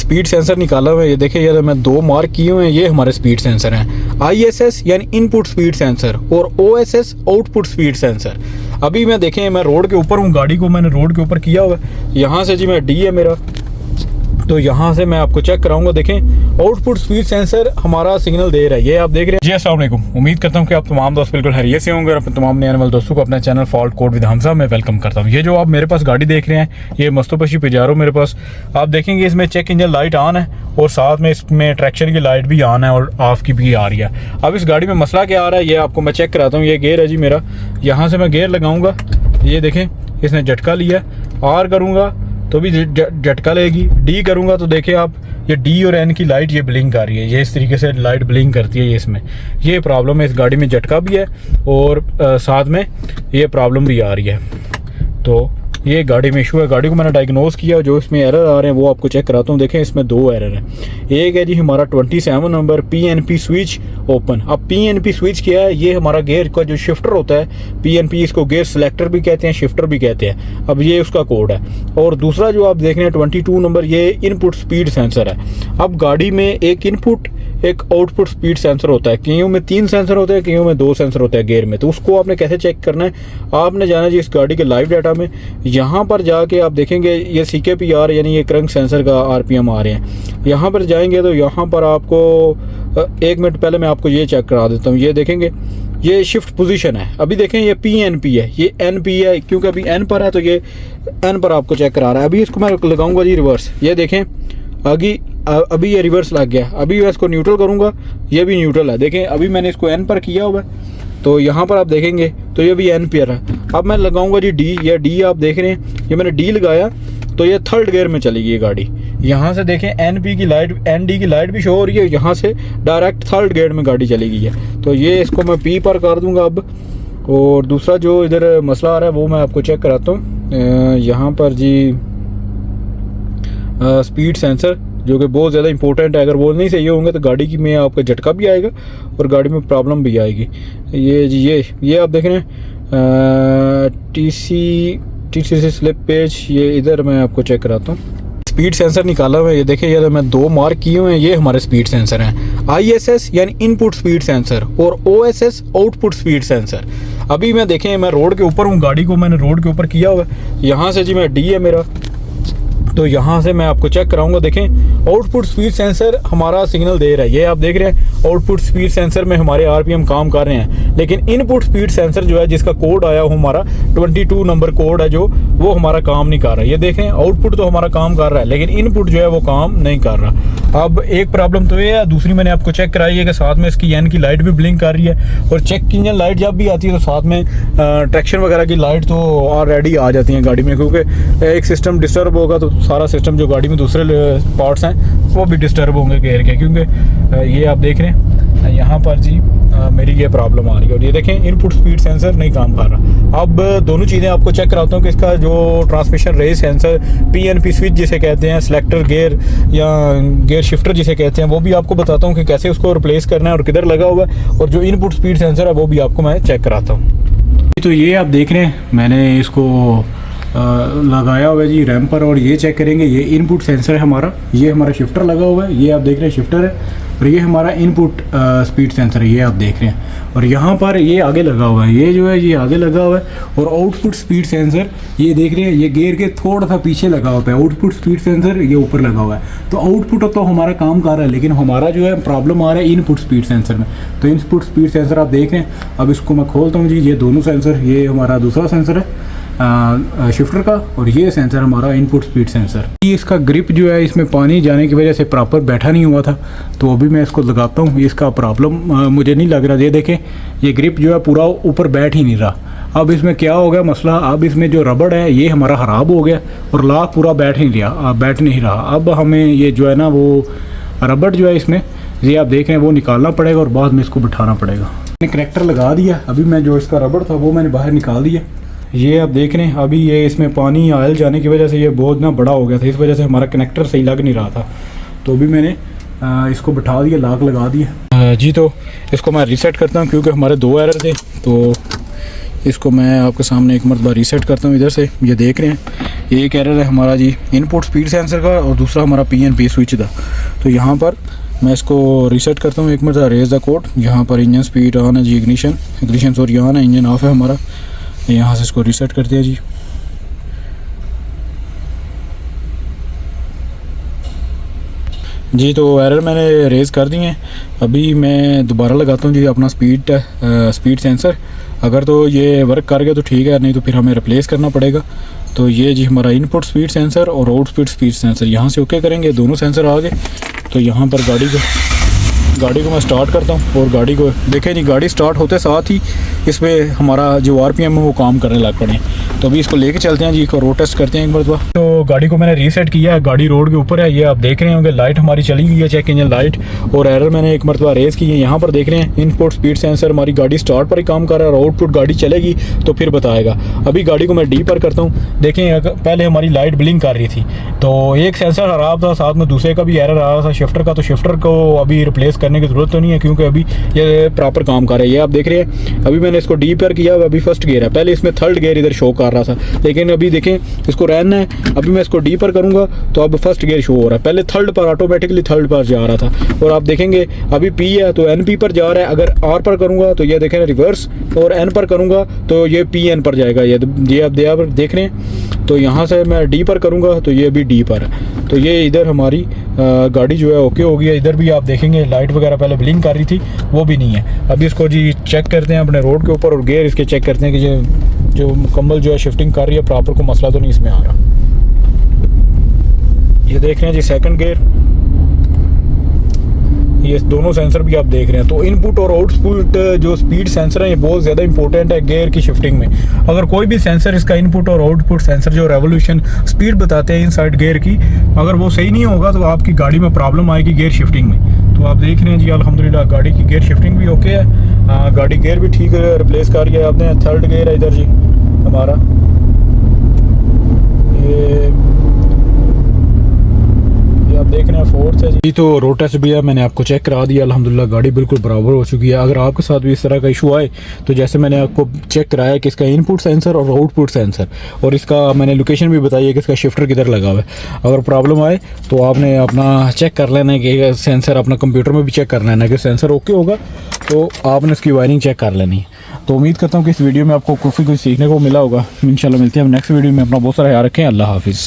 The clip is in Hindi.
स्पीड सेंसर निकाला हुआ है। ये देखिए, ये मैं 2 मार्क किए हुए हैं, ये हमारे स्पीड सेंसर हैं। ISS यानी इनपुट स्पीड सेंसर और OSS आउटपुट स्पीड सेंसर। अभी मैं देखें, मैं रोड के ऊपर हूँ, गाड़ी को मैंने रोड के ऊपर किया हुआ है। यहाँ से जी मैं डी है मेरा, तो यहाँ से मैं आपको चेक कराऊंगा। देखें, आउटपुट स्पीड सेंसर हमारा सिग्नल दे रहा है, ये आप देख रहे हैं जी। अस्सलाम वालेकुम, उम्मीद करता हूँ कि आप तमाम दोस्त बिल्कुल खैरियत से होंगे और अपने तमाम नए आने वाले दोस्तों को अपने channel fault code with Hamza में वेलकम करता हूँ। ये जो आप मेरे पास गाड़ी देख रहे हैं, ये मस्तोपशी पिजारो मेरे पास, आप देखेंगे इसमें चेक इंजन लाइट ऑन है और साथ में इसमें ट्रैक्शन की लाइट भी ऑन है और ऑफ की भी आ रही है। अब इस गाड़ी में मसला क्या आ रहा है, ये आपको मैं चेक कराता हूँ। ये गेयर है जी मेरा, यहाँ से मैं गेयर लगाऊंगा, ये देखें इसने झटका लिया। आर करूँगा तो भी झटका लेगी, डी करूँगा तो देखिए आप, ये डी और एन की लाइट ये ब्लिंक आ रही है, ये इस तरीके से लाइट ब्लिंक करती है। ये इसमें ये प्रॉब्लम है, इस गाड़ी में झटका भी है और साथ में ये प्रॉब्लम भी आ रही है। तो ये गाड़ी में इशू है। गाड़ी को मैंने डायग्नोज किया, जो इसमें एरर आ रहे हैं वो आपको चेक कराता हूँ। देखें, इसमें 2 एरर हैं। एक है जी हमारा 27 नंबर PNP स्विच ओपन। अब PNP स्विच क्या है, ये हमारा गेयर का जो शिफ्टर होता है, PNP इसको गेयर सिलेक्टर भी कहते हैं, शिफ्टर भी कहते हैं। अब ये उसका कोड है। और दूसरा जो आप देख रहे हैं 22 नंबर, ये इनपुट स्पीड सेंसर है। अब गाड़ी में एक इनपुट एक आउटपुट स्पीड सेंसर होता है, कईयों में 3 सेंसर होते हैं, कईयों में 2 सेंसर होते हैं गेयर में। तो उसको आपने कैसे चेक करना है, आपने जाना जी इस गाड़ी के लाइव डाटा में। यहाँ पर जाके आप देखेंगे ये CKPR यानी ये क्रंक सेंसर का RPM आ रहे हैं। यहाँ पर जाएंगे तो यहाँ पर आपको 1 मिनट पहले मैं आपको ये चेक करा देता हूँ। ये देखेंगे, ये शिफ्ट पोजीशन है। अभी देखें ये PNP है, ये NP है, क्योंकि अभी N पर है तो ये N पर आपको चेक करा रहा है। अभी इसको मैं लगाऊंगा जी रिवर्स, ये देखें आगे अभी ये रिवर्स लग गया। अभी मैं इसको न्यूट्रल करूंगा, ये भी न्यूट्रल है। देखें अभी मैंने इसको N पर किया हुआ है, तो यहाँ पर आप देखेंगे तो ये भी N पर है। अब मैं लगाऊंगा जी D, ये D आप देख रहे हैं, ये मैंने D लगाया तो ये 3rd गियर में चली गई गाड़ी। यहाँ से देखें NP की लाइट, ND की लाइट भी शो हो रही है, यहाँ से डायरेक्ट 3rd गियर में गाड़ी चली गई है। तो ये इसको मैं P पर कर दूंगा अब। और दूसरा जो इधर मसला आ रहा है वो मैं आपको चेक कराता हूँ। यहाँ पर जी स्पीड सेंसर जो कि बहुत ज़्यादा इंपॉर्टेंट है, अगर वो नहीं सही होंगे तो गाड़ी की में आपका झटका भी आएगा और गाड़ी में प्रॉब्लम भी आएगी। ये जी ये आप देख रहे हैं TC स्लिप पेज, ये इधर मैं आपको चेक कराता हूँ। स्पीड सेंसर निकाला हुआ है। ये देखिए, ये मैं 2 मार्क किए हुए हैं, ये हमारे स्पीड सेंसर हैं। ISS यानी इनपुट स्पीड सेंसर और OSS आउटपुट स्पीड सेंसर। अभी मैं देखें, मैं रोड के ऊपर हूँ, गाड़ी को मैंने रोड के ऊपर किया हुआ है। यहाँ से जी मैं D है मेरा, तो यहाँ से मैं आपको चेक कराऊंगा। देखें, आउटपुट स्पीड सेंसर हमारा सिग्नल दे रहा है, ये आप देख रहे हैं। आउटपुट स्पीड सेंसर में हमारे RPM काम कर रहे हैं, लेकिन इनपुट स्पीड सेंसर जो है जिसका कोड आया वो हमारा 22 नंबर कोड है, जो वो हमारा काम नहीं कर रहा है। ये देखें, आउटपुट तो हमारा काम कर रहा है, लेकिन इनपुट जो है वो काम नहीं कर रहा। अब एक प्रॉब्लम तो ये है, दूसरी मैंने आपको चेक कराई है कि साथ में इसकी N की लाइट भी ब्लिंक कर रही है। और चेक इंजन लाइट जब भी आती है तो साथ में ट्रैक्शन वगैरह की लाइट तो ऑलरेडी आ जाती है गाड़ी में, क्योंकि एक सिस्टम डिस्टर्ब होगा तो सारा सिस्टम जो गाड़ी में दूसरे पार्ट्स हैं वो भी डिस्टर्ब होंगे गेयर के। क्योंकि ये आप देख रहे हैं यहाँ पर जी मेरी ये प्रॉब्लम आ रही है। और ये देखें, इनपुट स्पीड सेंसर नहीं काम कर रहा। अब दोनों चीज़ें आपको चेक कराता हूँ कि इसका जो transmission race sensor PNP switch जिसे कहते हैं, सिलेक्टर गेयर या गेयर शिफ्टर जिसे कहते हैं, वो भी आपको बताता हूँ कि कैसे उसको रिप्लेस करना है और किधर लगा हुआ है। और जो इनपुट स्पीड सेंसर है वो भी आपको मैं चेक कराता हूँ। तो ये आप देख रहे हैं, मैंने इसको लगाया हुआ है जी रैम पर, और ये चेक करेंगे, ये इनपुट सेंसर है हमारा, ये हमारा शिफ्टर लगा हुआ है, ये आप देख रहे हैं शिफ्टर है, और ये हमारा इनपुट स्पीड सेंसर है, ये आप देख रहे हैं। और यहाँ पर ये आगे लगा हुआ है, ये जो है ये आगे लगा हुआ है। और आउटपुट स्पीड सेंसर ये देख रहे हैं, ये गेयर के थोड़ा सा पीछे लगा हुआ है। आउटपुट स्पीड सेंसर ये ऊपर लगा हुआ है। तो आउटपुट तो हमारा काम कर रहा है, लेकिन हमारा जो है प्रॉब्लम आ रहा है इनपुट स्पीड सेंसर में। तो इनपुट स्पीड सेंसर आप देख रहे हैं। अब इसको मैं खोलता हूँ जी, ये दोनों सेंसर, ये हमारा दूसरा सेंसर है शिफ्टर का, और ये सेंसर हमारा इनपुट स्पीड सेंसर। ये इसका ग्रिप जो है, इसमें पानी जाने की वजह से प्रॉपर बैठा नहीं हुआ था, तो अभी मैं इसको लगाता हूँ। इसका प्रॉब्लम मुझे नहीं लग रहा। ये देखें, ये ग्रिप जो है पूरा ऊपर बैठ ही नहीं रहा। अब इसमें क्या हो गया मसला, अब इसमें जो रबड़ है ये हमारा ख़राब हो गया और लॉक पूरा बैठ नहीं रहा। अब हमें ये जो है ना वो रबड़ जो है इसमें, ये आप देख रहे हैं, वो निकालना पड़ेगा और बाद में इसको बिठाना पड़ेगा। मैंने कनेक्टर लगा दिया, अभी मैं जो इसका रबड़ था वो मैंने बाहर निकाल दिया। ये आप देख रहे हैं, अभी ये इसमें पानी आयल जाने की वजह से ये बहुत ना बड़ा हो गया था, इस वजह से हमारा कनेक्टर सही लग नहीं रहा था। तो अभी मैंने इसको बिठा दिया, लॉक लगा दिया जी। तो इसको मैं रीसेट करता हूँ, क्योंकि हमारे 2 एरर थे। तो इसको मैं आपके सामने एक मरतबा रीसेट करता हूँ इधर से। ये देख रहे हैं, एक एरर है हमारा जी इनपुट स्पीड सेंसर का और दूसरा हमारा PNP स्विच था। तो यहाँ पर मैं इसको रीसेट करता हूँ एक मिनट। Raise the code. यहाँ पर इंजन स्पीड ऑन है जी, इग्निशन सॉरी ऑन है, इंजन ऑफ है हमारा। यहाँ से इसको रीसेट करते हैं जी। जी तो एरर मैंने रेज़ कर दिए हैं। अभी मैं दोबारा लगाता हूँ जी अपना स्पीड सेंसर। अगर तो ये वर्क कर गया तो ठीक है, नहीं तो फिर हमें रिप्लेस करना पड़ेगा। तो ये जी हमारा इनपुट स्पीड सेंसर और आउटपुट स्पीड सेंसर यहाँ से ओके करेंगे, दोनों सेंसर आ गए। तो यहाँ पर गाड़ी को मैं स्टार्ट करता हूँ और गाड़ी को देखें जी, गाड़ी स्टार्ट होते साथ ही इसमें हमारा जो RPM है वो काम करने लग पड़े। तो अभी इसको लेके चलते हैं जी, इसको रोड टेस्ट करते हैं एक मरतबा। तो गाड़ी को मैंने रीसेट किया है, गाड़ी रोड के ऊपर है। ये आप देख रहे होंगे लाइट हमारी चली गई है, चेक इंजन लाइट। और एरर मैंने एक मरतबा रेस की है। यहाँ पर देख रहे हैं इनपुट स्पीड सेंसर हमारी गाड़ी स्टार्ट पर ही काम कर रहा है और आउटपुट गाड़ी चलेगी तो फिर बताएगा। अभी गाड़ी को मैं डी पर करता हूँ। देखें पहले हमारी लाइट ब्लिंक कर रही थी तो एक सेंसर खराब था, साथ में दूसरे का भी एरर आ रहा था शिफ्टर का। तो शिफ्टर को अभी रिप्लेस करने की ज़रूरत तो नहीं है क्योंकि अभी ये प्रॉपर काम कर रहा है। ये आप देख रहे हैं अभी मैंने इसको डी पर किया, अभी फर्स्ट गियर है। पहले इसमें थर्ड गियर इधर शो कर रहा था, लेकिन अभी देखें इसको रहना है। अभी मैं इसको डी पर करूंगा तो अब फर्स्ट गियर शो हो रहा है, पहले थर्ड पर ऑटोमेटिकली थर्ड पर जा रहा था। और आप देखेंगे अभी P है तो NP पर जा रहा है। अगर R पर करूंगा तो ये देखें रिवर्स, और N पर करूंगा तो ये PN पर जाएगा। ये आप देख रहे हैं। तो यहाँ से मैं D पर करूंगा तो ये अभी D पर है। तो ये इधर हमारी गाड़ी जो है ओके हो गई है। इधर भी आप देखेंगे लाइट वगैरह पहले ब्लिंक कर रही थी, वो भी नहीं है। अभी इसको जी चेक करते हैं अपने रोड के ऊपर और गियर इसके चेक करते हैं कि ये जो मुकम्मल जो है शिफ्टिंग कर रही है प्रॉपर, को मसला तो नहीं इसमें आ रहा। ये देख रहे हैं जी सेकंड गियर, ये दोनों सेंसर भी आप देख रहे हैं। तो इनपुट और आउटपुट जो स्पीड सेंसर है ये बहुत ज़्यादा इंपॉर्टेंट है गियर की शिफ्टिंग में। अगर कोई भी सेंसर इसका इनपुट और आउटपुट सेंसर जो रेवोल्यूशन स्पीड बताते हैं इनसाइड गियर की, अगर वो सही नहीं होगा तो आपकी गाड़ी में प्रॉब्लम आएगी गियर शिफ्टिंग में। तो आप देख रहे हैं जी अल्हम्दुलिल्लाह गाड़ी की गियर शिफ्टिंग भी ओके है। गाड़ी गियर भी ठीक रिप्लेस कर गया आपने। थर्ड गियर है इधर जी हमारा, ये आप देख रहे हैं फोर्थ है जी। तो रोड टेस्ट भी है, मैंने आपको चेक करा दिया। अल्हम्दुलिल्लाह गाड़ी बिल्कुल बराबर हो चुकी है। अगर आपके साथ भी इस तरह का इशू आए तो जैसे मैंने आपको चेक कराया कि इसका इनपुट सेंसर और आउटपुट सेंसर, और इसका मैंने लोकेशन भी बताई है कि इसका शिफ्टर किधर लगा हुआ है। अगर प्रॉब्लम आए तो आपने अपना चेक कर लेना है कि सेंसर, अपना कंप्यूटर में भी चेक कर लेना है कि सेंसर ओके होगा तो आपने इसकी वायरिंग चेक कर लेनी है। तो उम्मीद करता हूँ कि इस वीडियो में आपको काफ़ी कुछ सीखने को मिला होगा। इंशाल्लाह मिलते हैं नेक्स्ट वीडियो में। अपना बहुत सारा ख्याल रखें। अल्लाह हाफिज़।